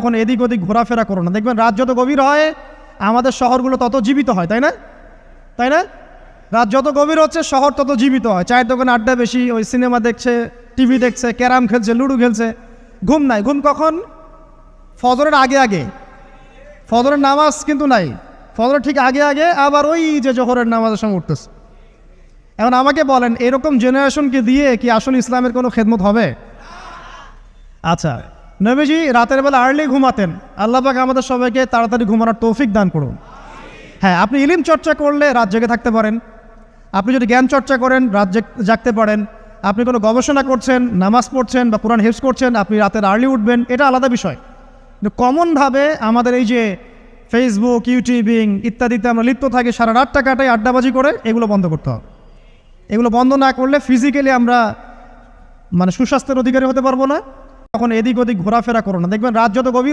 তখন এদিক ওদিক ঘোরাফেরা করো না। দেখবেন রাত যত গভীর হয় আমাদের শহরগুলো তত জীবিত হয়, তাই না? তাই না? রাত যত গভীর হচ্ছে শহর তত জীবিত হয়। চায়ের দোকানে আড্ডা বেশি, ওই সিনেমা দেখছে, টিভি দেখছে, ক্যারাম খেলছে, লুডো খেলছে। ঘুম নাই। ঘুম কখন? ফজরের আগে আগে। ফজরের নামাজ কিন্তু নাই, ফজরের ঠিক আগে আগে আবার ওই যে জোহরের নামাজের সময় উঠতেছে। এখন আমাকে বলেন, এরকম জেনারেশনকে দিয়ে কি আসলে ইসলামের কোনো খেদমত হবে? আচ্ছা, নবীজি রাতের বেলা আর্লি ঘুমাতেন। আল্লাহ পাক আমাদের সবাইকে তাড়াতাড়ি ঘুমানোর তৌফিক দান করুন। হ্যাঁ, আপনি ইলম চর্চা করলে রাত জেগে থাকতে পারেন। আপনি যদি জ্ঞান চর্চা করেন রাত জাগতে পারেন। আপনি কোনো গবেষণা করছেন, নামাজ পড়ছেন বা কোরআন হিফজ করছেন, আপনি রাতের আর্লি উঠবেন, এটা আলাদা বিষয়। কিন্তু কমনভাবে আমাদের এই যে ফেসবুক, ইউটিউবিং ইত্যাদিতে আমরা লিপ্ত থাকি, সারা রাতটা কাটাই আড্ডাবাজি করে, এগুলো বন্ধ করতে হবে। এগুলো বন্ধ না করলে ফিজিক্যালি আমরা সুস্বাস্থ্যের অধিকারী হতে পারবো না। তখন এদিক ওদিক ঘোরাফেরা করো না। দেখবেন রাত যত গভীর